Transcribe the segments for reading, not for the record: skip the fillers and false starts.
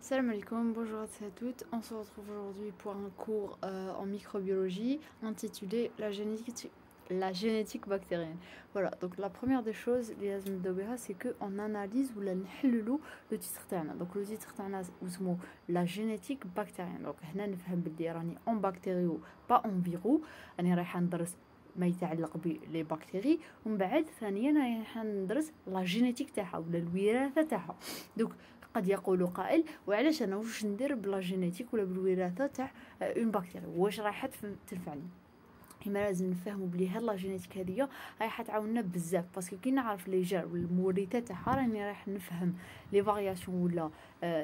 Salam alaikum, bonjour à toutes. On se retrouve aujourd'hui pour un cours en microbiologie intitulé la génétique bactérienne. Voilà, donc la première des choses, c'est qu'on analyse ou نحللو le titre تاعنا. Donc le titre تاعنا اسمه la génétique bactérienne. Donc هنا نفهم بلي راني en بكتيريو با en فيرو، راني رايحه ندرس ما يتعلق بلي بكتيري، ومن بعد ثانيا رايحه ندرس لا جينيتيك تاعها ولا الوراثه تاعها. دونك قد يقول قائل وعلاش انا واش ندير بلا جينيتيك ولا بالوراثه تاع اون بكتيريا، واش رايحه تنفعني؟ إما لازم نفهموا بلي هاد لا جينيتيك هادية رايحه تعاوننا بزاف، باسكو كي نعرف لي جار والموريثات تاعها راني رايح نفهم لي فارياسيون ولا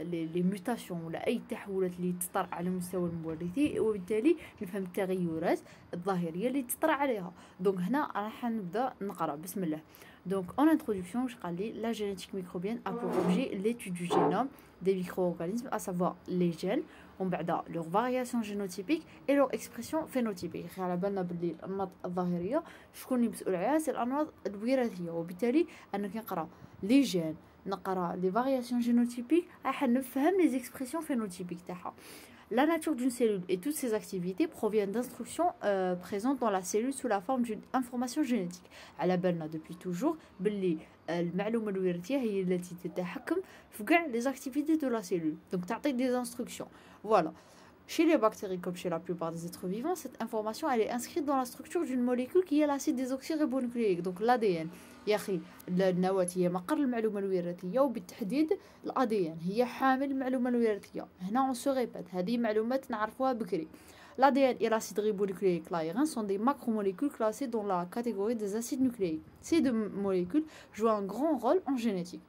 لي ميوتاسيون ولا اي تحولات اللي تطرا على مستوى الموريثي، وبالتالي نفهم التغيرات الظاهريه اللي تطرا عليها. دونك هنا راح نبدا نقرا بسم الله. Donc, en introduction, je parlais la génétique microbienne a pour objet l'étude du génome des micro-organismes, à savoir les gènes, leur variation génotypique et leur expression phénotypique. على بالنا باللي الأنماط الظاهرية شكون اللي مسؤول عليها؟ سي الأنماط الوراثية، وبالتالي أنا كي نقرا لي جين نقرا لي فارياسيون جينوتيبيك راح نفهم لي اكسبرسيون فينوتيبيك تاعها. La nature d'une cellule et toutes ses activités proviennent d'instructions présentes dans la cellule sous la forme d'une information génétique. على بالنا depuis toujours باللي المعلومة الوراثية هي التي تتحكم في كاع les activités de la cellule. Donc تعطي des instructions. Voilà. Chez les bactéries, comme chez la plupart des êtres vivants, cette information elle est inscrite dans la structure d'une molécule qui est l'acide désoxyribonucléique, donc l'ADN. يا أخي النواة هي مقر المعلومة الوراثية، وبالتحديد الأديان هي حامل المعلومة الوراثية. هنا on se répète، هذه معلومات نعرفوها بكري. L'ADN et l'acide ribonucléique l'ARN sont des macromolécules classées dans la catégorie des acides nucléiques. Ces deux molécules jouent un grand rôle en génétique.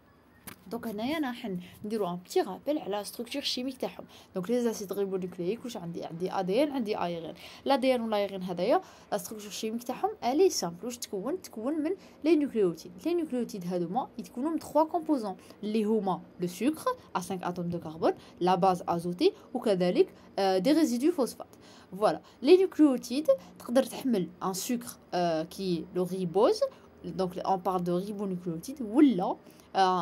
دونك هنايا راح نديرو ان بتي رابيل على ستركتور شيميك تاعهم. دونك لي زاسيد ريبونيكليك واش عندي ادي ان عندي ايرين. الادي ان والايرين هذايا لا ستركتور شيميك تاعهم الي سامبل. واش تكون من لي نيوكليوتيد. لي نيوكليوتيد هادوما يتكونوا من 3 كومبوزون اللي هما لو سكر ا 5 اتوم دو كربون، لا باز ازوتي، وكذلك دي ريزيدو فوسفات. فوالا لي نيوكليوتيد تقدر تحمل ان سكر كي لو ريبوز، donc on parle de ribonucléotides, ou là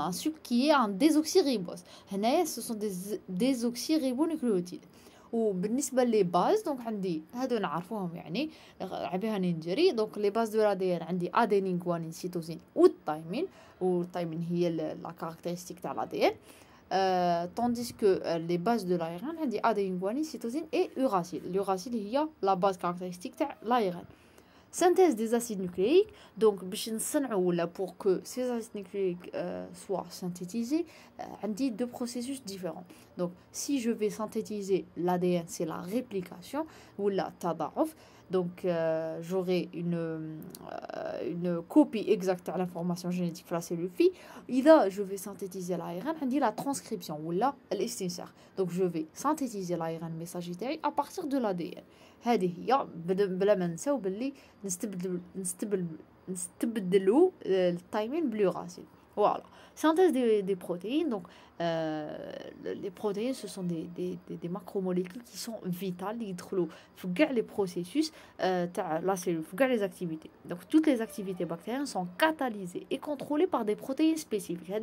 un sucre qui est un désoxyribose. هنايا ce sont des désoxyribonucléotides. وبالنسبه لي باز دونك عندي هادو نعرفوهم يعني عبيها نجري. دونك لي باز دو الاديان عندي ادينين غوانين سيتوزين والثايمين، والثايمين هي لا كاركتيرستيك تاع الاديان. tandis que les bases de l'ARN عندي ادينين غوانين سيتوزين et uracile. l'uracile هي la base caractéristique تاع l'ARN. Synthèse des acides nucléiques. Donc pour que ces acides nucléiques soient synthétisés, on dit deux processus différents. Donc si je vais synthétiser l'ADN, c'est la réplication ou la tadaouf. Donc j'aurai une copie exacte de l'information génétique de la cellule phi. Et là je vais synthétiser l'ARN, on dit la transcription ou là l'estincer. Donc je vais synthétiser l'ARN messager à partir de l'ADN. هذه هي بلا ما نساو باللي نستبدلوا الثايمين بلوراسيل. Voilà. Synthèse des protéines. Donc, les protéines, ce sont des macromolécules qui sont vitales. Ils entrent les processus de la cellule, les activités. Donc, toutes les activités bactériennes sont catalysées et contrôlées par des protéines spécifiques.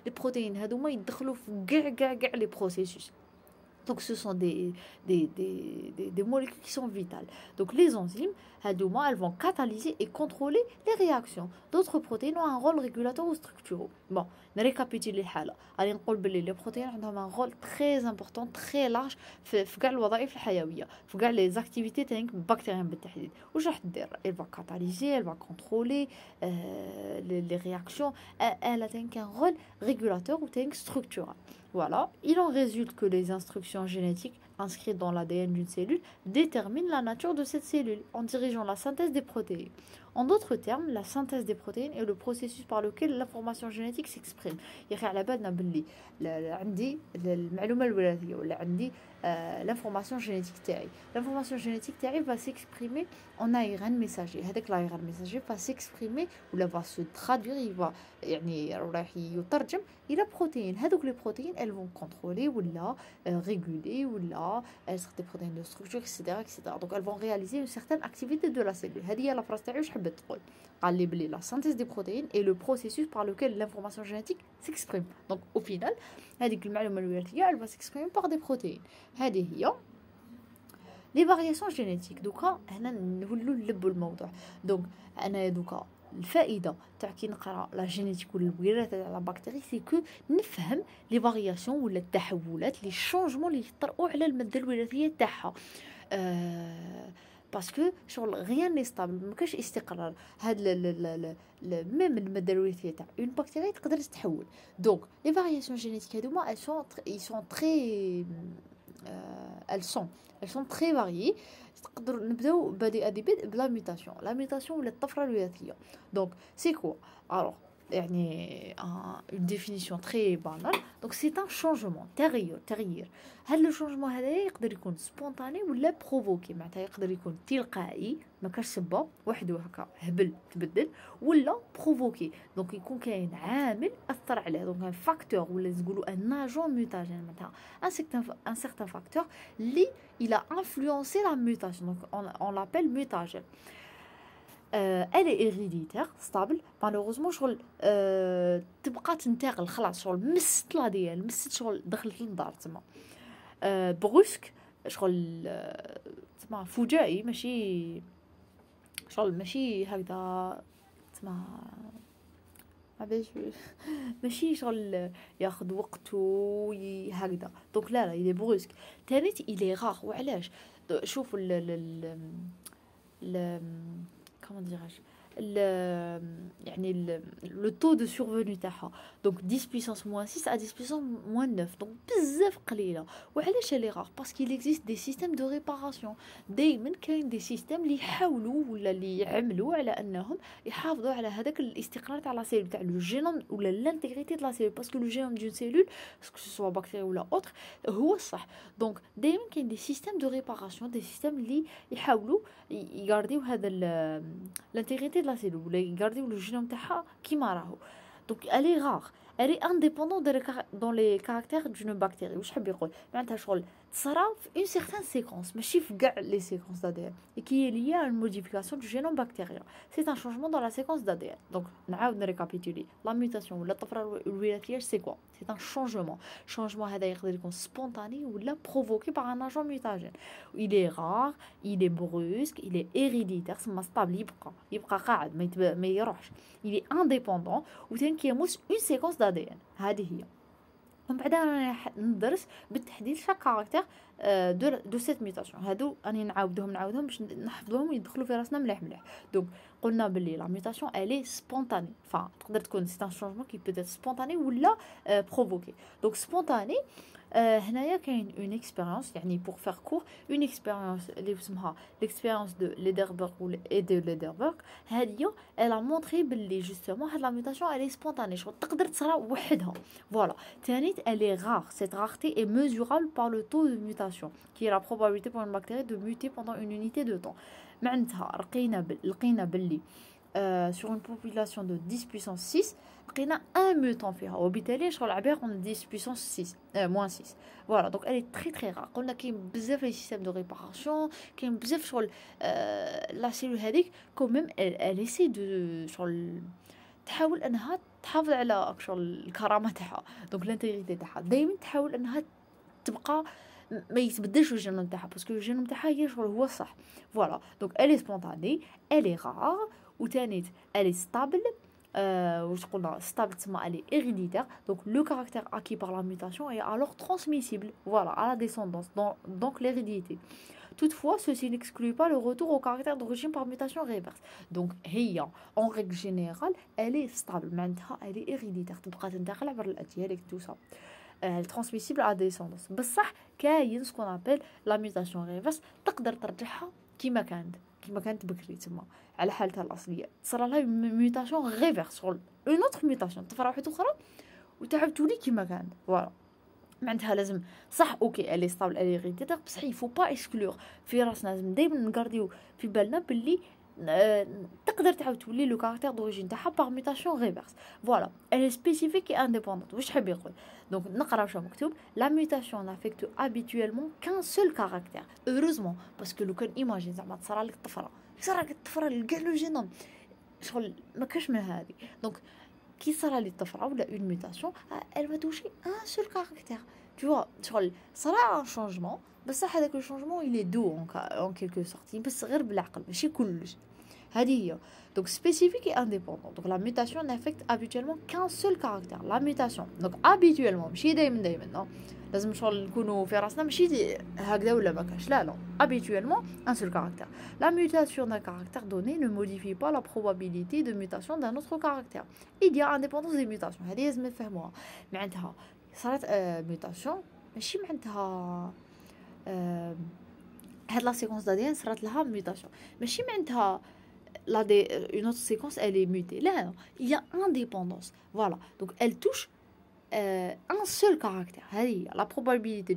Les protéines, ils entrent les processus. Donc, ce sont des molécules qui sont vitales. Donc, les enzymes, elles vont catalyser et contrôler les réactions. D'autres protéines ont un rôle régulateur ou structurel. Bon, on récapitule les حالة. allez نقول باللي les protéines ont un rôle très important, très large في كاع الوظائف الحيوية، في كاع les activités تاعك بكتيريا بالتحديد. واش راح دير؟ elle va catalyser, elle va contrôler les réactions. Elle a un rôle régulateur ou structurel. Voilà, il en résulte que les instructions génétiques inscrites dans l'ADN d'une cellule déterminent la nature de cette cellule en dirigeant la synthèse des protéines. En d'autres termes, la synthèse des protéines est le processus par lequel l'information génétique s'exprime. يعني على بالنا باللي عندي المعلومة الوراثية ولا عندي l'information génétique تاعي. L'information génétique تاعي va s'exprimer en ARN messager. هذاك l'ARN messager va s'exprimer ou va se traduire, il va يعني راح يترجم إلى بروتين. هذوك les protéines elles vont contrôler ou réguler ou être des protéines de structure etc. Donc elles vont réaliser une certaine activité de la cellule. هذه هي la phrase تاعي واش حبت حبت تقول قال لي بلي لا سانتيز دي بروتيين اي لو بروسيسوس بار لوكيل لانفورماسيون جينيتيك سيكسبريم دونك او فينال هذيك المعلومه الوراثيه elle va s'exprimer par des protéines هذه هي لي فارياسيون جينيتيك. دوكا هنا نولوا نلبوا الموضوع. دونك انا دوكا الفائده تاع كي نقرا لا جينيتيك ولا الوراثه تاع لا بكتيري سي كو نفهم لي فارياسيون ولا التحولات لي شونجمون اللي يطرؤوا على الماده الوراثيه تاعها باسكو شغل غيان لي ستابل ما كاش استقرار. هاد ميم الماده الوراثيه تاع اون بكتيريا تقدر تتحول. دونك لي فارياسيون جينيتيك هادوما ils sont très elles sont très variées. تقدر نبداو بادئ بدء بلا ميوتاسيون. لا ميوتاسيون ولا الطفره الوراثيه. دونك سي كوا الوغ يعني une définition très banale. Donc c'est un changement تغيير. هاد لو شونجمون هذا يقدر يكون سبونطاني ولا بروفوكي. معناتها يقدر يكون تلقائي ما كاش سبب وحده هكا هبل تبدل ولا بروفوكي. دونك يكون كاين عامل اثر عليه. دونك ان فاكتور ولا نقولوا ان اجون ميوتاجين. معناتها ان سيغتان فاكتور اللي il a influencé la mutation. Donc on l'appelle mutagen. Elle est héréditaire stable. Malheureusement شغل تبقى تنتقل خلاص شغل مست لا ديال مست شغل دخلت للدار تما بروسك شغل تما فجائي ماشي شغل ماشي هكذا تما ماشي شغل ياخذ وقته هكذا. دونك لا يلي بروسك. ثانيت يلي غاغ. وعلاش؟ شوفوا ال comment dirais-je يعني le taux de survenue تاعها. donc 10 puissance moins 6 à 10 puissance moins 9. donc بزاف قليله. وعلاش لي غار؟ parce qu'il existe des systèmes de réparation. دائما كاين دي سيستيم اللي يحاولوا ولا اللي يعملوا على انهم يحافظوا على هذاك الاستقرار تاع لا سيلول تاع لو جينوم ولا لانتيغريتي تاع لا سيلول. باسكو لو جينوم دون سيلول سو سوا بكتيريا ولا اوتر هو الصح. دونك دائما كاين دي سيستيم دو ريباراسيون. دي سيستيم اللي يحاولوا يغارديو هذا لانتيغريتي لا سيلول ولا يغارديو لو جينوم تاعها كيما راهو. دونك الي غار elle est indépendante dans les caractères d'une bactérie. واش حاب يقول؟ معناتها شغل تصرا في une certaine séquence ماشي في كاع les séquences d'ADN et qui est liée à une modification du génome bactérien. c'est un changement dans la séquence d'ADN. donc نعاود نريكابيتولي la mutation ولا الطفره الوراثيه c'est quoi؟ c'est un changement هذا يقدر يكون spontané ولا provoqué par un agent mutagène. il est rare, il est brusque, il est héréditaire. سما stable يبقى قاعد ما يروحش. il est indépendant وثاني كيموس une séquence d'ADN. هذه هي. ومن بعد انا ندرس بالتحديد شاك كاركتير دو سيت ميوتاسيون. هادو اني نعاودهم باش نحفظوهم ويدخلوا في راسنا مليح. دونك قلنا باللي لا ميوتاسيون الي سبونطاني. تقدر تكون سي ان شونجمون كي بوتيت سبونطاني ولا بروفوكي. دونك سبونطاني هنايا كاين اون اكسبيريونس يعني بور فير كور اون اكسبيريونس اللي اسمها ليكسبيريونس دو ليدربرغ ولا دو ليدربرغ. هاديه الا مونطري باللي جوستومون هاد لا ميوتاسيون الي سبونطاني شغل تقدر تصرا وحدها. فوالا. ثانيت الي غار. cette rareté est mesurable par le taux de mutation qui est la probabilité pour une bactérie de muter pendant une unité de temps. معناتها لقينا باللي sur une population de 10 puissance 6 لقينا un mutant فيها وبالتالي شغل عباره عن 10 puissance 6 moins 6. voilà donc elle est très très rare. قلنا كاين بزاف لي سيستيم دو ريباراسيون كاين بزاف شغل لا سيلول هذيك كوميم elle essaie de شغل تحاول انها تحافظ على شغل الكرامه تاعها. دونك لانتيغريتي تاعها دائما تحاول انها تبقى ما يتبدلش الجينوم تاعها باسكو الجينوم تاعها هي شغل هو الصح. فوالا دونك الي سبونطاني الي غار. وثانيت الي ستابل. واش قلنا ستابل تسمى الي هيريديتير. دونك لو كاركتير اكي بار لا ميوتاسيون اي alors transmissible voilà à la descendance donc l'hérédité. Toutefois, ceci n'exclut pas le retour au caractère d'origine par mutation réverse. Donc, هي en règle générale, elle est stable. معناتها elle est héréditaire. تبقى تنتقل عبر الأجيال et tout ça. Elle est transmissible à la descendance. بصح كاين ce qu'on appelle la mutation réverse. تقدر ترجعها كيما كانت بكري تما على حالتها الأصلية. تصرا لها mutation réverse شغل une autre mutation. تفرع واحدة أخرى وتعاود تولي كيما كانت. voilà. معناتها لازم صح اوكي الي ستابل الي هيريديتير بصح يفو با اكسكلور في راسنا. لازم دائما نغارديو في بالنا باللي تقدر تعاود تولي لو كاركتير دوريجين تاعها باغ ميوتاسيون ريفيرس. فوالا الي سبيسيفيك اي انديبوندونت. واش حاب يقول؟ دونك نقرا واش مكتوب. لا ميوتاسيون نافيكتو habituellement qu'un seul caractère heureusement باسكو لو كان ايماجين زعما تصرا لك الطفره لكاع لو جينوم شغل ما كاش من هذه. دونك كي صرا لي طفره ولا اون ميوتاسيون elle va toucher un seul caractère. Tu vois شغل صرا ان شونجمون بصح هذاك لو شونجمون il est doux en quelque sorte بس غير بالعقل ماشي كلش. هذه هي. Donc spécifique et indépendant. Donc la mutation n'affecte habituellement qu'un seul caractère. La mutation. Donc habituellement ماشي دايما non. لازم شغل نكونوا في راسنا ماشي هكذا ولا ما كاش لا. Habituellement un seul caractère. La mutation d'un caractère donné ne modifie pas la probabilité de mutation d'un autre caractère. Il y a indépendance des mutations. هذه لازم نفهموها. معناتها صارت mutation ماشي معناتها هاد لا séquence d'ADN صارت لها mutation. ماشي معناتها une autre séquence elle est mutée. Là, il y a indépendance. Voilà. Donc elle touche un seul caractère. La probabilité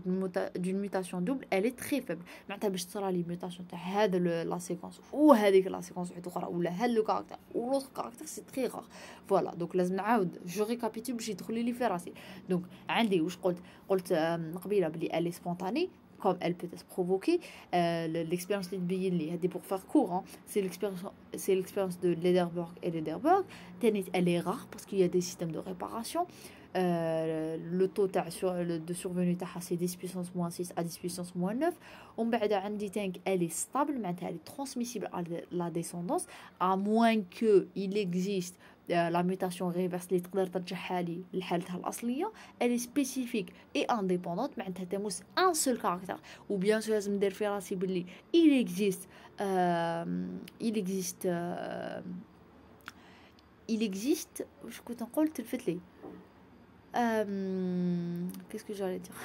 d'une mutation double, elle est très faible. معناتها باش تصرى لي mutation تاع هذا la séquence ou هذيك la séquence واحده اخرى ولا هذا le caractère ou l'autre caractère c'est très rare. Voilà. Donc لازم نعاود جو ريكابيتول باش يدخل لي في راسي. Donc عندي واش قلت قبيله بلي elle est spontanée comme elle peut être provoquée. L'expérience de Billey, pour faire court, hein, c'est l'expérience de Lederberg et Lederberg. Elle est rare parce qu'il y a des systèmes de réparation. Le taux de survenue c'est 10 puissance moins 6 à 10 puissance moins 9. On elle est stable, mais elle est transmissible à la descendance, à moins qu'il existe la mutation réverse اللي تقدر ترجعها لي لحالتها الأصلية. Elle est spécifique et indépendante, معناتها تمس un seul caractère. Ou bien sûr لازم ندير في راسي باللي il existe واش كنت نقول تلفت لي qu'est-ce que j'allais dire.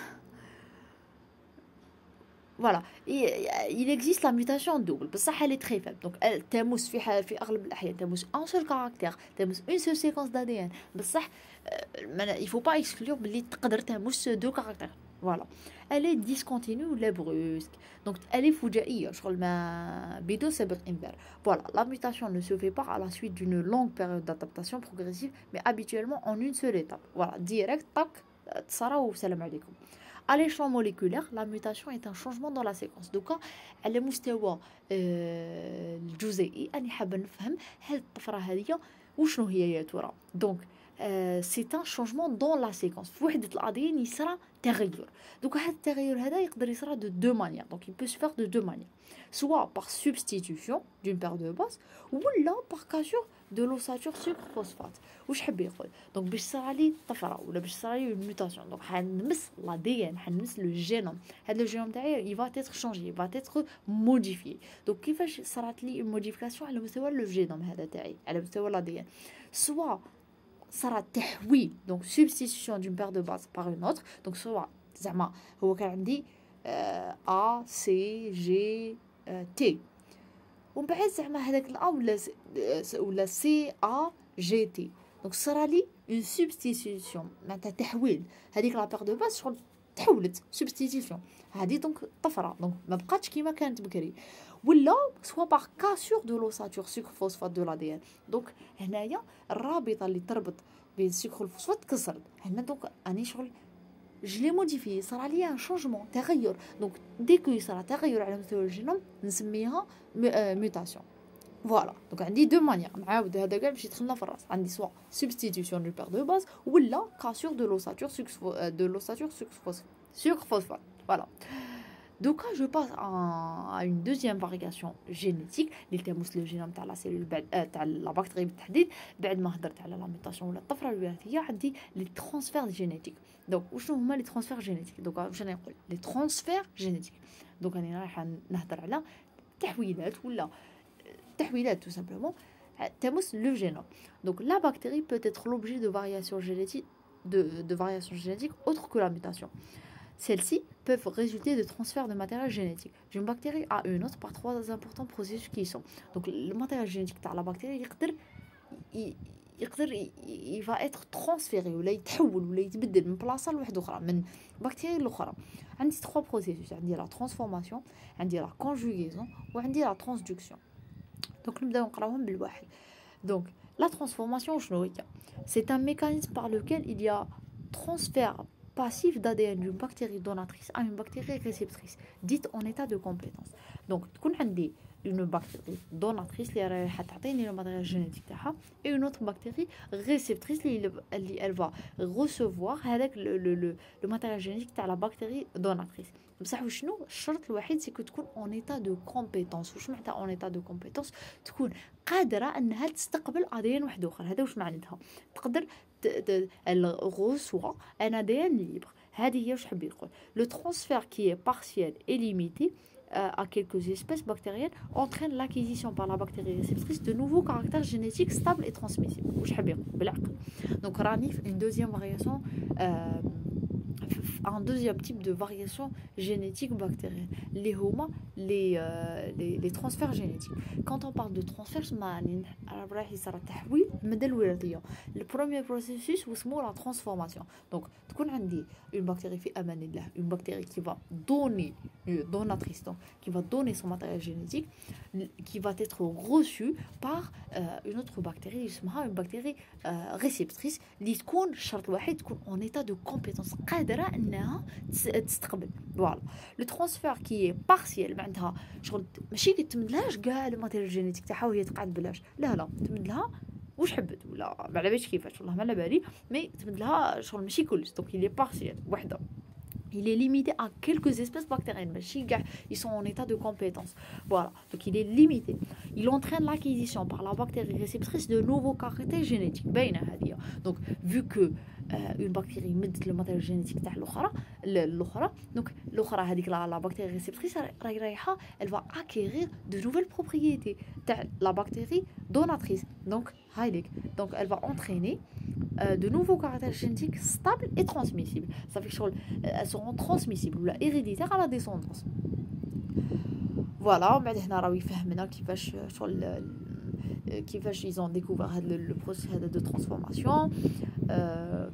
Voilà, il existe la mutation double, بس elle est très faible. Donc elle تمس في أغلب الأحيان تمس un seul caractère, تمس une seule séquence d'ADN. بس il faut pas exclure بلي تقدر تمس deux caractères. Voilà, elle est discontinue ou brusque. Donc elle est فجائية شغل ما بدون سابق إنذار. Voilà, la mutation ne se fait pas à la suite d'une longue période d'adaptation progressive, mais habituellement en une seule étape. Voilà, direct, tac, تصرا وسلام عليكم. À l'échelon moléculaire, la mutation est un changement dans la séquence. Donc, على مستوى الجزيئي أنا حابة نفهم هاد الطفرة هذه وشنو هي يا ترى. Donc c'est un changement dans la séquence. في وحدة الأدين يصرى تغير. Donc هاد التغير هذا يقدر يصرى de deux manières. Donc il peut se faire de deux manières. Soit par substitution d'une paire de bases ou là par cassure de l'ossature sucre phosphate. واش حب يقول دونك باش صرا لي طفره ولا باش صرا لي ميوتاسيون دونك حنمس لا دي ان حنمس لو جينوم. هذا لو جينوم تاعي يفا تيتر شونجي يفا تيتر موديفيي. دونك كيفاش صرات لي موديفيكاسيون على مستوى لو جينوم هذا تاعي على مستوى لا دي ان. سوا صرا تحويل دونك سبستيتيوشن دون بير دو باز بار اون اوتر. دونك سوا زعما هو كان عندي ا سي جي تي ومن بعد زعما هذاك الأ ولا سي ا جي تي. دونك صرا لي اون سبستيتيوشن معناتها تحويل. هذيك لا بير دو باس شغل تحولت سبستيتيوشن هذه دونك طفره دونك ما بقاتش كيما كانت بكري. ولا سوا باغ كاسور دو لوساتور سكر فوسفات دو لا دي ان. دونك هنايا الرابطه اللي تربط بين السكر والفوسفات تكسرت هنا. دونك اني شغل je l'ai modifié صرا لي un changement تغير. دونك ديكو صرا تغير على مستوى الجينوم نسميها mutation. Voilà, donc عندي دو مانيير نعاود هذا كاع باش يدخلنا في الراس. عندي سوا سبستيتيوشن دو بير دو باز ولا كاسور دو لوساتور sucre phosphate. Voilà. Donc je passe à une deuxième variation génétique اللي تمس لو جينوم تاع لا سيلول بعد تاع لا بكتيري بالتحديد. بعد ما هضرت على لا ميوتاسيون ولا الطفره الوراثيه عندي لي ترانسفير جينيتيك. دونك وشنو هما لي ترانسفير جينيتيك؟ دونك واش راني نقول لي ترانسفير جينيتيك. دونك راني رايحه نهضر على تحويلات ولا تحويلات tout simplement تمس le génome. Donc la bactérie peut être l'objet de variations génétiques autres que la mutation. Celles-ci peuvent résulter de transferts de matériel génétique d'une bactérie à une autre par trois importants processus qui sont. Donc le matériel génétique de la bactérie il va être transféré ولا يتحول ولا يتبدل من بلاصه لواحده اخرى من بكتيريا لاخرى. عندي trois processus. عندي la transformation, عندي la conjugaison وعندي la transduction. Donc نبداو نقراوهم بالواحد. Donc la transformation شنو هي؟ C'est un mécanisme par lequel il y a transfert passif d'ADN d'une bactérie donatrice à une bactérie réceptrice, dite en état de compétence. Donc, تكون عندي une bactérie donatrice اللي رايحة تعطيني le matériel génétique تاعها et une autre bactérie réceptrice اللي elle va recevoir هذاك le matériel génétique تاع la bactérie donatrice. بصح وشنو الشرط الوحيد سي تكون اون ايتا دو كومبيتونس. واش معناتها اون ايتا دو كومبيتونس؟ تكون قادره انها تستقبل ادين واحد اخر. هذا واش معناتها؟ تقدر الغوسوا ان ادين ليبر. هذه هي واش حب يقول لو ترانسفير كي بارسيال اي ليميتي à quelques espèces bactériennes entraîne l'acquisition par la bactérie réceptrice de nouveaux caractères génétiques stables et transmissibles. واش حب يقول بالعقل؟ Donc راني une deuxième variation un deuxième type de variation génétique bactérienne, les transferts génétiques. Quand on parle de transfert, le premier processus c'est la transformation. Donc, une bactérie une bactérie qui va donner donatrice, donc qui va donner son matériel génétique, qui va être reçu par une autre bactérie, une bactérie réceptrice, qui تكون الشرط الوحيد تكون en état de compétence قادرة انها تستقبل. فوالا لو ترانسفير كي بارسيال معناتها شغل ماشي تمدلهاش كاع لو ماتيريال جينيتيك تاعها وهي تقعد بلاش، لا تمدلها واش حبت ولا ما على باليش كيفاش، والله ما على بالي، مي تمدلها شغل ماشي كلش. دونك il est partiel وحده. Il est limité à quelques espèces bactériennes. Ils sont en état de compétence. Voilà. Donc il est limité. Il entraîne l'acquisition par la bactérie réceptrice de nouveaux caractères génétiques. Donc vu que une bactérie met le matériel génétique de l'autre, donc la bactérie réceptrice, elle va acquérir de nouvelles propriétés de la bactérie donatrice. Donc elle va entraîner de nouveaux caractères génétiques stables et transmissibles. Ça fait qu'elles seront transmissibles ou héréditaires à la descendance. Voilà, بعد هنا راهو يفهمنا كيفاش ils ont découvert le processus de transformation.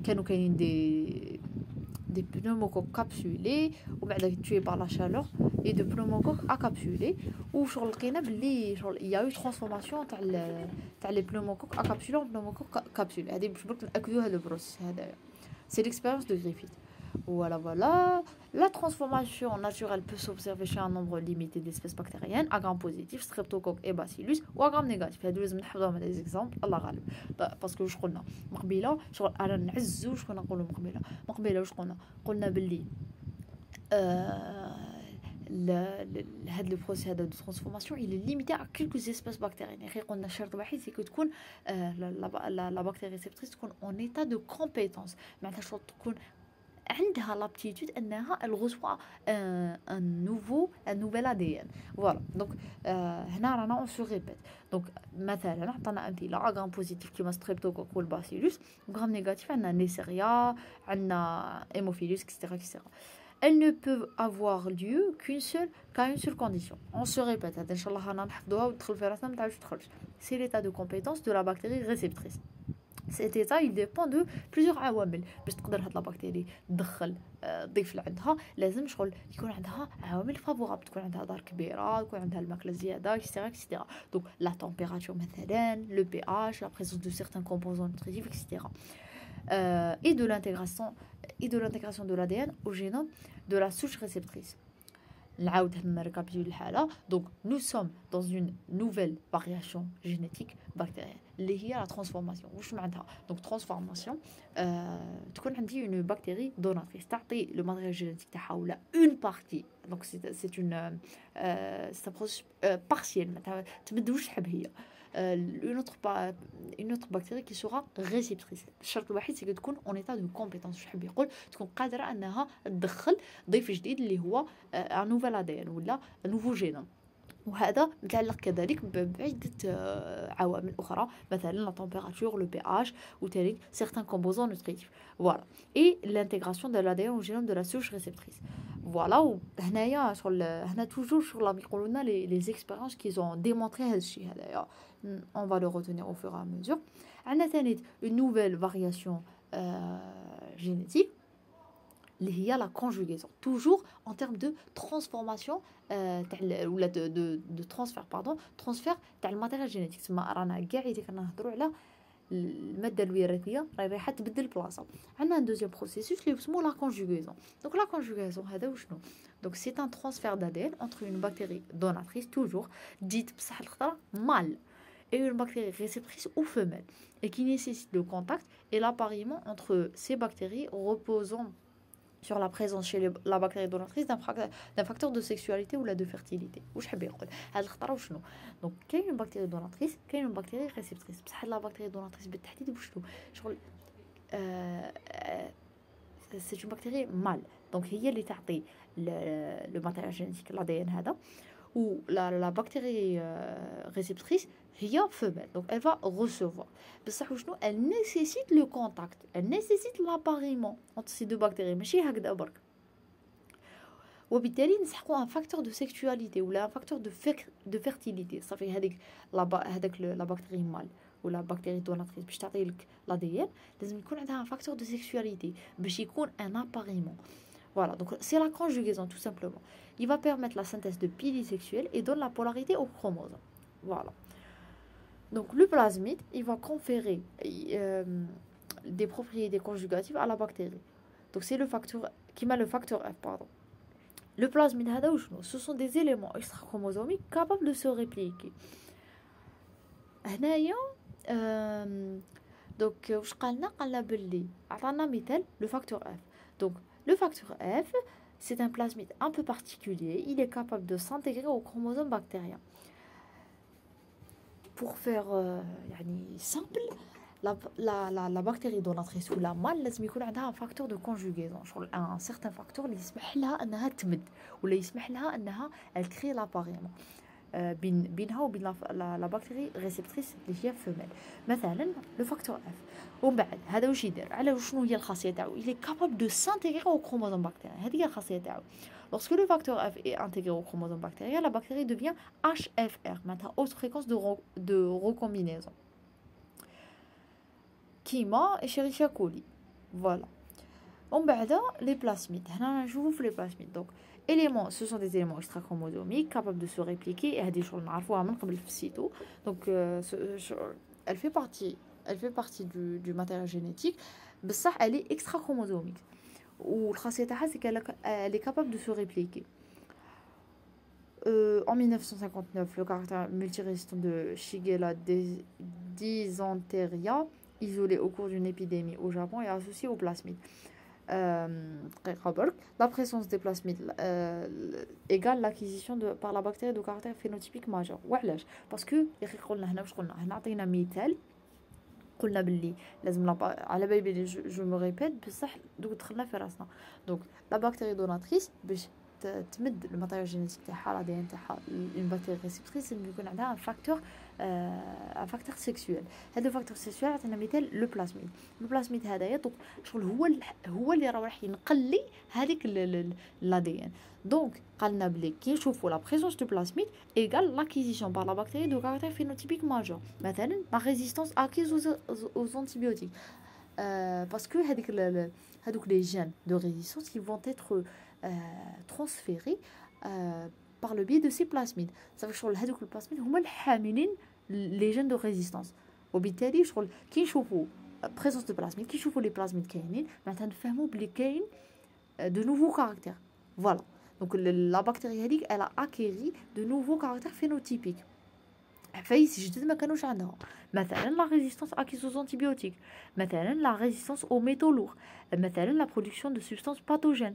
كانوا كاينين des pneumocoques capsulés وبعد tués par la chaleur et de pneumocoques acapsulés وشغل لقينا باللي شغل il y a eu transformation تاع les pneumocoques acapsulés en pneumocoques capsulés. هذه باش برك ناكدوا هذا البروسيس هذايا. C'est l'expérience de Griffith. Voilà. La transformation naturelle peut s'observer chez un nombre limité d'espèces bactériennes à gram positif, streptocoque et bacillus, ou à gram négatif. هادو لازم نحفظوهم هاد les exemples الله غالب. باسكو واش قلنا مقبيله شغل انا نعزو واش كنا نقولوا مقبيله واش قلنا باللي هاد لو بروسيس هذا دو ترانسفورماسيون il est limité à quelques espèces bactériennes. غير قلنا الشرط الوحيد سي كو تكون لا بكتيريا ريسبتريس تكون اون ايتا دو كومبيتونس، معناتها شغل تكون عندها لابتيتود انها elle reçoit un nouvel ADN. Voilà. Donc هنا رانا اون سو ريبيت. دونك مثلا عطانا امثله غرام بوزيتيف كيما ستريبتوكوك والباسيلوس، غرام نيجاتيف عندنا نيسيريا، عندنا هيموفيلوس etc. Elles ne peuvent avoir lieu qu'à une seule condition. On se répète, هذا ان شاء الله رانا نحفظوها وتدخل في راسنا ما تعاودش تخرج. C'est l'état de compétence de la bactérie réceptrice. Cet état il dépend de plusieurs عوامل. باش تقدر هاد لا بكتيري تدخل ضيف لعندها لازم شغل يكون عندها عوامل فافورابل، تكون عندها دار كبيره، يكون عندها الماكله زياده etc. Donc la température مثلا، le pH, la présence de certains composants nutritifs etc. Et de l'intégration de l'ADN au génome de la souche réceptrice. Donc nous sommes dans une nouvelle variation génétique bactérienne اللي هي la transformation. واش معناتها؟ donc transformation تكون عندي une bactérie donatrice تعطي le matériel génétique تاعها ولا une partie. donc c'est un processus partiel معناتها تبدل واش تحب هي. une autre bactérie qui sera réceptrice. الشرط الوحيد سي تكون en état de compétence. واش حب يقول؟ تكون قادره انها تدخل ضيف جديد اللي هو un nouvel ADN ولا un nouveau génome. وهذا متعلق كذلك بعدة عوامل أخرى، مثلا la température, le pH ou certains composants nutritifs. Voilà. Et l'intégration de l'ADN au génome de la souche réceptrice. Voilà. وهنايا شغل هنا toujours شغل راهم يقولوا لنا les expériences qu'ils ont démontré هذا الشيء هذايا. On va le retenir au fur et à mesure. عندنا ثاني une nouvelle variation génétique اللي هي la conjugaison, toujours en termes de transformation ou de transfert تاع الماتيريال جينيتيك. تما رانا كاع اللي كنا نهضروا على الماده الوراثيه رايحه تبدل بلاصه. عندنا ان دوزيام بروسيسوس اللي اسمه لا كونجوغيزون. دونك لا كونجوغيزون هذا وشنو؟ دونك سي ان ترانسفير d'ADN entre une bactérie donatrice toujours dite بصح الخطره mâle et une bactérie réceptrice ou femelle et qui nécessite le contact et l'appariement entre ces bactéries reposant sur la présence chez la bactérie donatrice d'un facteur de sexualité ou de fertilité. واش حاب يقول هاد الخطره وشنو؟ دونك كاين une bactérie donatrice كاين une bactérie réceptrice بصح لا bactérie donatrice بالتحديد وشنو شغل c'est une bactérie mâle. Donc هي اللي تعطي le matériel génétique l'ADN هذا ou la bactérie réceptrice هي femelle. Donc elle va recevoir. بصح وشنو elle nécessite le contact, elle nécessite l'appariement entre ces deux bactéries ماشي هكذا برك. وبالتالي نسحقوا un facteur de sexualité ولا un facteur de fertilité. صافي هذاك la bactérie mâle ولا بكتيريا دوناتريس باش تعطي لك l'ADN لازم يكون عندها un facteur de sexualité باش يكون un appariement. Voilà, donc c'est la conjugaison tout simplement. Il va permettre la synthèse de pili sexuelle et donne la polarité au chromosome. Voilà. Donc le plasmide, il va conférer des propriétés conjugatives à la bactérie. Donc c'est le facteur qui met le facteur F, pardon. Le plasmide, ce sont des éléments extra-chromosomiques capables de se répliquer. هنايا donc واش قالنا باللي عطانا مثال le facteur F. Donc le facteur F, c'est un plasmide un peu particulier. Il est capable de s'intégrer au chromosome bactérien. Pour faire simple, la bactérie donatrice ou la mâle لازم يكون عندها un facteur de conjugaison. Un certain facteur اللي يسمح لها أنها تمد ولا يسمح لها أنها elle crée l'appariement. بينها وبين لا بكتيري ريسبتريس اللي هي فيميل. مثلا لو فاكتور اف ومن بعد هذا واش يدير على شنو هي الخاصيه تاعو il est capable de s'intégrer au chromosome bactérien. هذه هي الخاصيه تاعو. lorsque le facteur F est intégré au chromosome bactérien la bactérie devient HFR معناتها haute fréquence de recombinaison كيما Escherichia coli. voilà. ومن بعد les plasmides هنا نشوفوا في les plasmides. donc éléments, ce sont des éléments extra-chromosomiques capables de se répliquer et هذه شغل نعرفوها من قبل في السيتو. donc elle fait partie du matériel génétique بصح elle est extra-chromosomique والخاصية تاعها c'est qu'elle est capable de se répliquer. En 1959 le caractère multirésistant de Shigella dysenteria isolé au cours d'une épidémie au Japon est associé au plasmide. La présence des plasmides égale l'acquisition par la bactérie de caractère phénotypique majeur. وعلاش باسكو يا اخي قلنا هنا واش قلنا هنا عطينا مثال قلنا باللي لازم على بالي جو مو ريبيت بصح دوك دخلنا في راسنا. دونك لا بكتيري دوناتريس باش تمد الماتيريال جينيتيك تاعها لا دي ان تاعها اون بكتيري ريسبتريس لازم يكون عندها ان فاكتور سيكسويل. هذا الفاكتور سيكسويل عطينا مثال لو بلازميد. لو بلازميد هذايا دونك شغل هو اللي راح ينقلي هذيك لا دي ان. دونك قالنا بلي كي نشوفوا لا بريزونس دو بلازميد ايغال لاكيزيسيون بار لا بكتيري دو كاركتير فينوتيبيك ماجور. مثلا لا ريزيستانس اكيز aux antibiotiques parce que هذوك les gènes de résistance ils vont être transférés par le biais de ces plasmides. ça veut dire هذوك البلازميد هما الحاملين les gènes de résistance. وبالتالي شغل كي نشوفوا présence de plasmide كي نشوفوا les plasmides كاينين معناتها نفهموا بلي كاين de nouveaux caractères. voilà. donc la bactérie هذيك elle a acquéri de nouveaux caractères phénotypiques عفايس جدد ما كانوش عندها. مثلا لا ريزيستانس اكيز aux antibiotiques مثلا لا ريزيستانس aux métaux lourds مثلا la production de substances pathogènes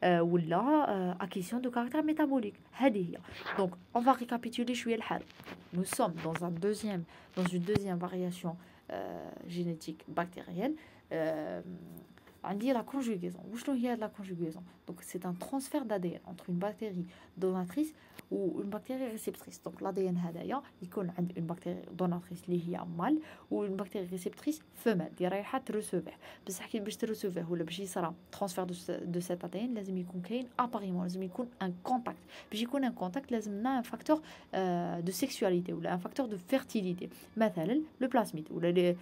ولا acquisition de caractère métabolique. هذه هي. donc on va récapituler شويه الحال. nous sommes dans une deuxième variation génétique bactérienne. عندي la conjugaison. وشنو هي la conjugaison؟ donc c'est un transfert d'ADN entre une bactérie donatrice ou une bactérie réceptrice. donc l'ADN هذايا يكون عند une bactérie donatrice اللي هي mâle و une bactérie réceptrice femelle اللي رايحه ترسوفيه. بصح كي باش ترسوفيه ولا باش يصرى transfert de cet ADN لازم يكون كاين appariement لازم يكون un contact. باش يكون un contact لازمنا un facteur de sexualité ولا un facteur de fertilité. مثلا le plasmide ولا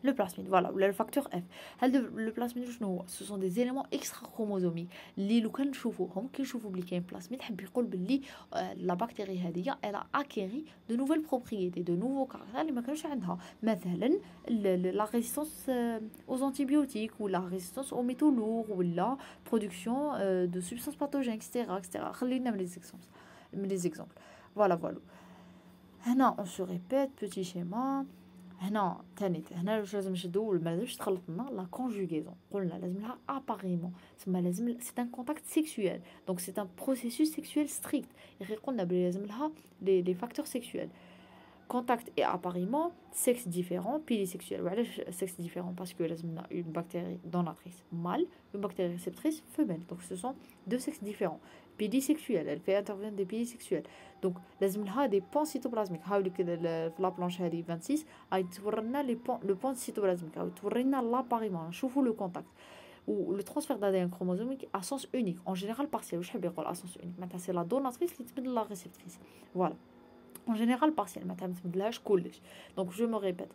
Le plasmide, voilà, ou le facteur F. Le plasmide, ce sont des éléments extra-chromosomiques. Les لو كان نشوفوهم كي نشوفوا بلي كاين plasmide حب يقول بلي la bactérie هذه elle a acquéri de nouvelles propriétés, de nouveaux caractères اللي ما كانوش عندها. مثلا la résistance aux antibiotiques ou la résistance aux métaux lourds ou la production de substances pathogènes, etc. etc. خلينا من les exemples. Voilà, voilà. هنا on se répète, petit schéma. هنا تانيت هنا واش لازم نشدو ما لازمش تخلط لنا لا كونجوغيزون قلنا لازم لها اباريمون تسمى لازم سي ان كونتاكت سيكسويل دونك سي ان بروسيسوس سيكسويل ستريكت غير قلنا بلي لازم لها لي فاكتور سيكسويل contact et appareillement, sexe différent, pélisexuel. Voilà, sexe différent parce que une bactérie donatrice mâle, une bactérie réceptrice femelle. Donc ce sont deux sexes différents. Pélisexuel, elle fait intervenir des pélisexuels. Donc des ponts cytoplasmiques. La planche 26, le pont cytoplasmique. L'appareillement, le contact. Ou le transfert d'ADN chromosomique à sens unique, en général partiel. Je sais pas à sens unique. Maintenant, c'est la donatrice qui te met la réceptrice. Voilà. En général partiel donc je me répète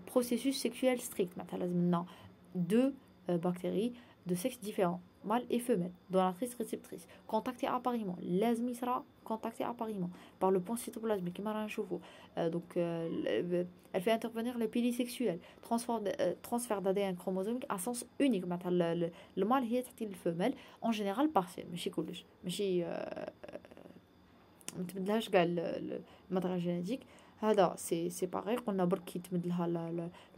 processus sexuel strict maintenant deux bactéries de sexe différents mâle et femelle donatrice réceptrice contacté appareillement لازم يصرى contacté appareillement par le pont cytoplasmique كما نشوفوا donc elle fait intervenir les pélisexuels transfert d'ADN chromosomique à sens unique مثلا le mâle هي تعطي الفemelle en général partiel ماشي كلش ماشي ما تبدلهاش كاع الماتريال جينيتيك هذا سي باغي قلنا برك كي تمد لها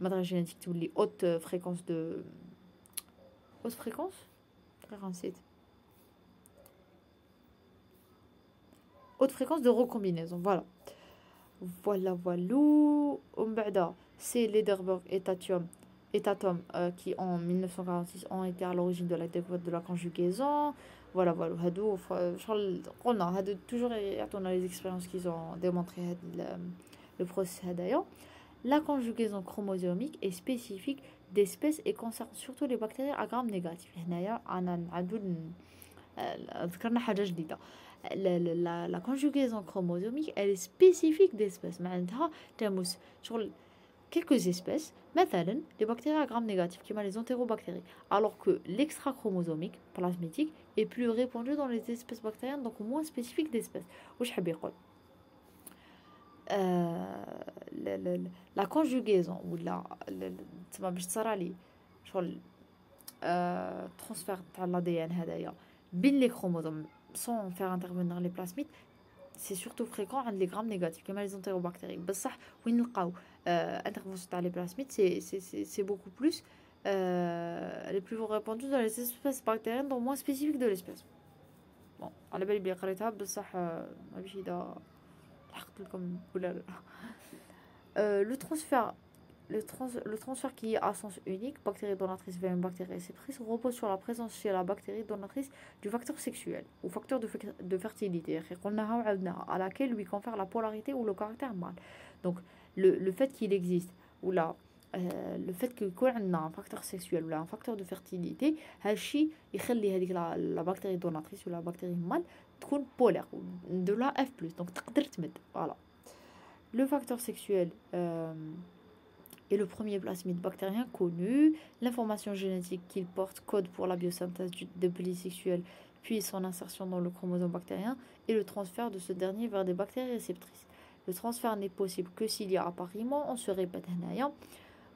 الماتريال جينيتيك تولي اوت فريكونس دو اوت فريكونس نسيت اوت فريكونس دو ريكومبينيزون فوالا ومن بعد سي ليدربرغ et Tatum qui en 1946 ont été à l'origine de la découverte de la conjugaison. Voilà, هادو قلنا هادو toujours يعطونا les expériences qu'ils ont démontré le processus هدايا. La conjugaison chromosomique est spécifique d'espèces et concerne surtout les bactéries à gram négatif. هنايا انا نعاودو ذكرنا حاجه جديده. La conjugaison chromosomique elle est spécifique d'espèces معناتها تمس شغل quelques espèces, مثلا les bactéries à gram négatif, qui sont les entérobactéries, alors que l'extra-chromosomique, plasmidique, est plus répandu dans les espèces bactériennes, donc moins spécifique d'espèces. La conjugaison, ou transfert de l'ADN, les chromosomes, sans faire intervenir les plasmides, c'est surtout fréquent عند les grammes négatifs كما les entérobactéries بصح وين نلقاو intervention تاع les plasmides c'est beaucoup plus les plus répandus dans les espèces bactériennes donc moins spécifiques de l'espèce bon على بالي بلي قريتها بصح ماشي اذا لحقت لكم ولا لا le transfert qui est à sens unique, bactérie donatrice vers une bactérie réceptrice, repose sur la présence chez la bactérie donatrice du facteur sexuel ou facteur de fertilité, à laquelle lui confère la polarité ou le caractère mâle. Donc, le fait qu'il existe, ou le fait qu'il y ait un facteur sexuel ou un facteur de fertilité, la bactérie donatrice ou la bactérie mâle تكون polaire, de la F+. Donc, تقدر تمد. Voilà. Le facteur sexuel est le premier plasmide bactérien connu. L'information génétique qu'il porte code pour la biosynthèse de polysexuels, puis son insertion dans le chromosome bactérien et le transfert de ce dernier vers des bactéries réceptrices. Le transfert n'est possible que s'il y a appariement, on se répète.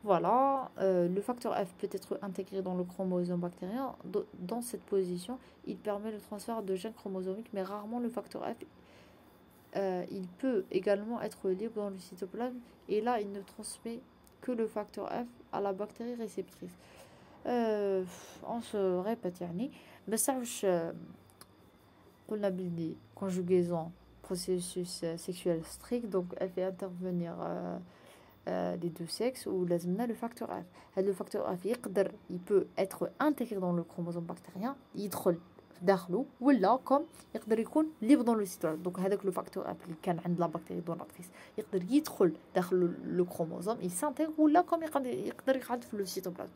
Voilà, le facteur F peut être intégré dans le chromosome bactérien. Dans cette position, il permet le transfert de gènes chromosomiques, mais rarement le facteur F. Il peut également être libre dans le cytoplasme et là, il ne transmet que le facteur F à la bactérie réceptrice. On se répète يعني بس واش قلنا بلي conjugaison processus sexuel strict donc elle fait intervenir les deux sexes ou لازمنا le facteur F. Le facteur F il peut être intégré dans le chromosome bactérien يدخل داخله ولا كم يقدر يكون ليبر دون لو سيتوبلازم دونك هذاك لو فاكتور اب اللي كان عند لا بكتيري دوناتريس يقدر يدخل داخل لو كروموزوم يسانتيغ ولا كم يقدر يقعد في لو سيتوبلازم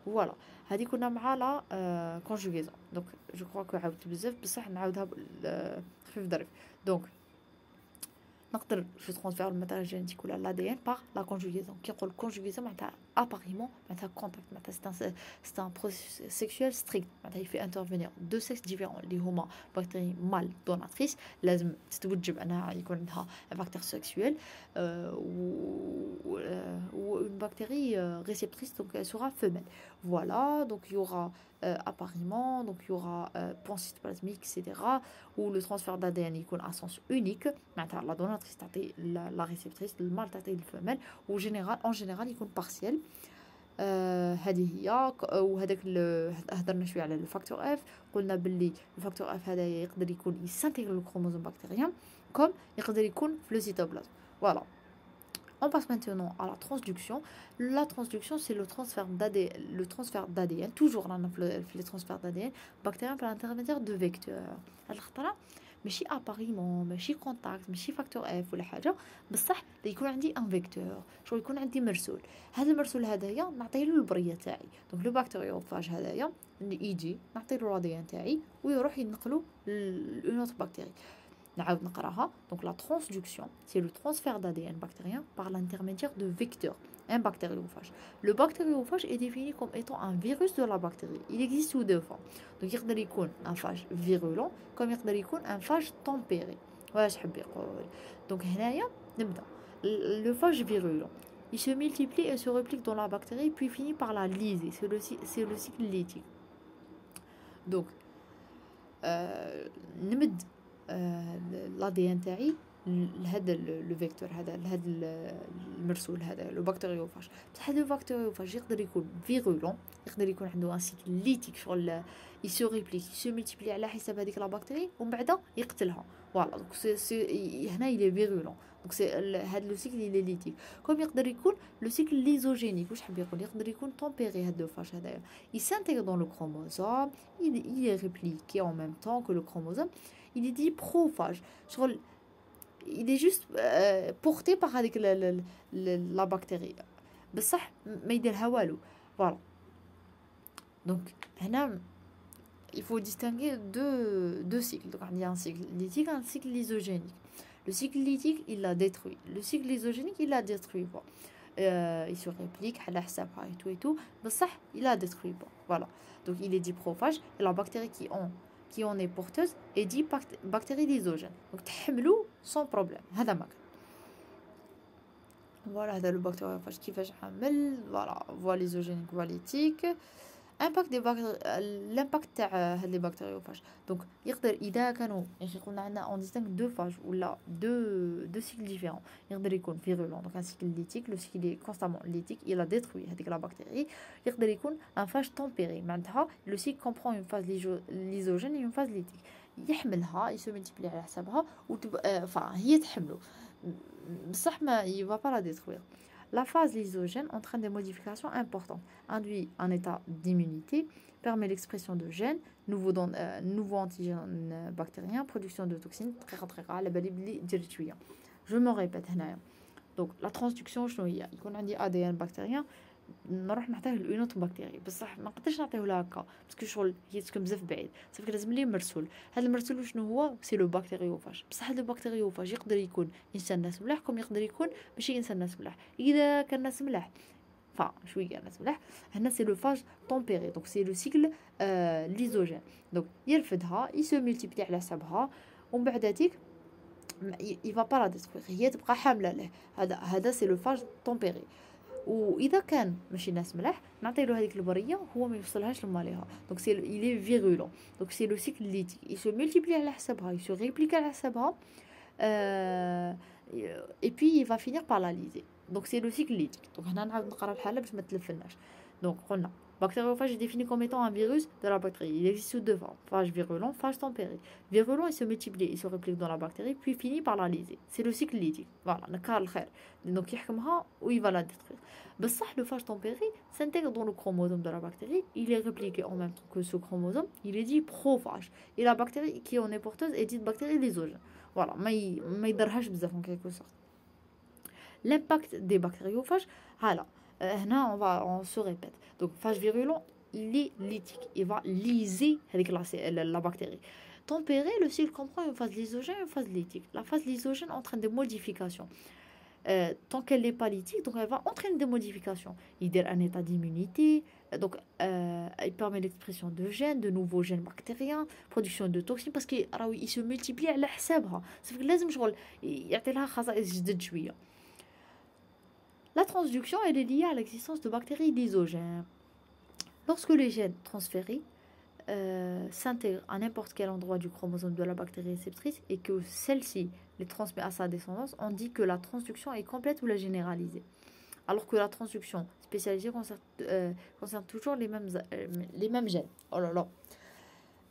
فوالا هذه كنا مع لا كونجوغيزون دونك جو كرو كو عاودت بزاف بصح نعاودها خفيف ظريف دونك نقدر جو ترانسفير الماتيريال جينيتيك ولا لادي ان باغ لا كونجوغيزون. كي نقول كونجوغيزون معناتها اباريمون معناتها كونتاكت معناتها سي ان بروسيس سيكسويل ستريكت معناتها يفي انترفينير دو سيكس ديفيرون اللي هما بكتيري مال دوناتريس لازم تتوجب انها يكون عندها فاكتور سيكسويل ou une bactérie réceptrice, donc elle sera femelle. Voilà, donc il y aura appariement, donc il y aura pancyte plasmique, etc. Où le transfert d'ADN il a un sens unique. La donatrice, la réceptrice, le mâle, la femelle. En général, il est partiel. هذه هي وهذاك هضرنا شويه على الفاكتور اف. قلنا باللي الفاكتور اف هذا يقدر يكون يسانتيغ الكروموزوم بكتيريان كوم يقدر يكون في لو سيتوبلازم. Voilà. On passe maintenant à la transduction. La transduction, c'est le transfert d'ADN, toujours dans les transferts d'ADN bactérien par l'intermédiaire de vecteurs. Alors, ماشي اباريمون ماشي كونتاكت ماشي فاكتور اف ولا حاجه بصح يكون عندي ان فيكتور شغل يكون عندي مرسول. هذا المرسول هذايا نعطيه له البريه تاعي دونك لو بكتيريوفاج هذايا اللي يجي نعطي له الاديان تاعي ويروح ينقلو لون اوتر بكتيري. نعاود نقراها. Donc la transduction, c'est le transfert d'ADN bactérien par l'intermédiaire de vecteurs, un bactériophage. Le bactériophage est défini comme étant un virus de la bactérie. Il existe sous deux formes. Donc يقدر يكون un phage virulent comme يقدر يكون un phage tempéré. واش حب يقول. Donc هنايا نبدا. Le phage virulent, il se multiplie et se réplique dans la bactérie puis finit par la lyser. C'est le cycle lytique. Donc نمد l'ADN تاعي لهذا لو فيكتور هذا لهذا المرسول هذا لو بكتيريوفاج. بصح هذا البكتيريوفاج يقدر يكون فيرولون يقدر يكون عنده ان سيكل ليتيك شغل يسو ريبليك يسو ملتيبلي على حساب هذيك لا بكتيري ومن بعد يقتلها. فوالا دونك سي هنا يلي فيرولون دونك سي هذا لو سيكل يلي ليتيك. كوم يقدر يكون لو سيكل ليزوجينيك واش حاب يقول يقدر يكون تومبيري هذا الفاج هذايا يسانتيغ دون لو كروموزوم il est répliqué en même temps que le chromosome. Il est dit prophage. Il est juste porté par avec la bactérie. بصح ما يديرها والو. Voilà. Donc, il faut distinguer deux cycles. Donc, il y a un cycle lytique et un cycle lysogénique. Le cycle lytique, il l'a détruit. Le cycle lysogénique, il l'a détruit. Il se réplique, et tout. بصح il l'a détruit. Voilà. Donc, il est dit prophage. Et la bactérie qui en est porteuse et dit bactérie lysogène. Donc تحملوا sans problème. هذا ما كان. Voilà هذا le bactériophage كيفاش عامل. Voilà voie lysogénique voie lytique. impact des l'impact تاع هاد لي بكتيريوفاج. دونك يقدر اذا كانوا يعني قلنا عندنا اون ديستينغ دو فاج ولا دو سيكل ديفيرون. يقدر يكون فيرولون دونك ان سيكل ليتيك لو سيكل لي كونستامون ليتيك il a détruit هذيك لا بكتيري. يقدر يكون ان فاج تومبيري معناتها لو سيكل كومبرون اون فاز ليزوجين اون فاز ليتيك يحملها يسو ملتيبلي على حسابها هي تحملو بصح ما يفا با لا ديتروير. La phase lysogène entraîne des modifications importantes, induit un état d'immunité, permet l'expression de gènes, nouveaux antigènes bactériens, production de toxines, très rare, la belle. Je me répète, donc la transduction, il y a un ADN bactérien, نروح نعطيه لأونوت بكتيري بصح ما نقدرش نعطيه لها هكا باسكو شغل هي تكون بزاف بعيد صافي لازم ليه مرسول. هذا المرسول شنو هو سي لو بكتيريوفاج. بصح هذا البكتيريوفاج يقدر يكون انسان ناس ملاح كم يقدر يكون ماشي انسان ناس ملاح. اذا كان ناس ملاح شويه ناس ملاح هنا سي لو فاج تومبيري دونك سي لو سيكل ليزوجين دونك يرفدها يسو ملتيبلي على حسابها ومن بعد هذيك يفا با لا ديتروير هي تبقى حامله له. هذا سي لو فاج تومبيري. واذا كان ماشي ناس ملاح نعطي له هذيك البريه هو ما يوصلهاش لماليها دونك سي il est virulent دونك سي لو سيكل ليتيك يسو ملتيبلي على حسابها يسو ريبليكي على حسابها et puis il va finir par la lyser donc c'est le cycle lytique. donc هنا نعاود نقرا الحاله باش ما تلفلناش. donc قلنا bactériophage est défini comme étant un virus de la bactérie. Il existe sous deux formes, phage virulent, phage tempéré. Virulent, il se multiplie, il se réplique dans la bactérie, puis finit par la lyser. C'est le cycle lytique. Voilà, نكار الخير. Donc يحكمها ou il va la détruire. بصح le phage tempéré s'intègre dans le chromosome de la bactérie. Il est répliqué en même temps que ce chromosome. Il est dit prophage. Et la bactérie qui en est porteuse est dite bactérie lysogène. Voilà, ما يضرهاش بزاف en quelque sorte. L'impact des bactériophages, alors هنا on se répète. Donc phage virulent il est lytique, il va lyser avec la bactérie. Tempéré, le cycle comprend une phase lysogène et une phase lytique. La phase lysogène entraîne des modifications. Tant qu'elle n'est pas lytique, donc elle va entraîner des modifications. Il y a un état d'immunité, il permet l'expression de gènes, de nouveaux gènes bactériens, production de toxines, parce qu'il il se multiplie على حسابها. C'est que لازم شغل يعطي لها خصائص جدد شوية. La transduction, elle est liée à l'existence de bactéries lysogènes. Lorsque les gènes transférés s'intègrent à n'importe quel endroit du chromosome de la bactérie réceptrice et que celle-ci les transmet à sa descendance, on dit que la transduction est complète ou la généralisée. Alors que la transduction spécialisée concerne toujours les mêmes gènes. Oh là là.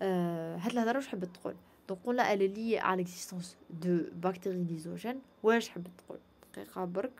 هاد الهضره واش حبت تقول donc قلنا elle est liée à l'existence de bactéries lysogènes واش حبت تقول دقيقه برك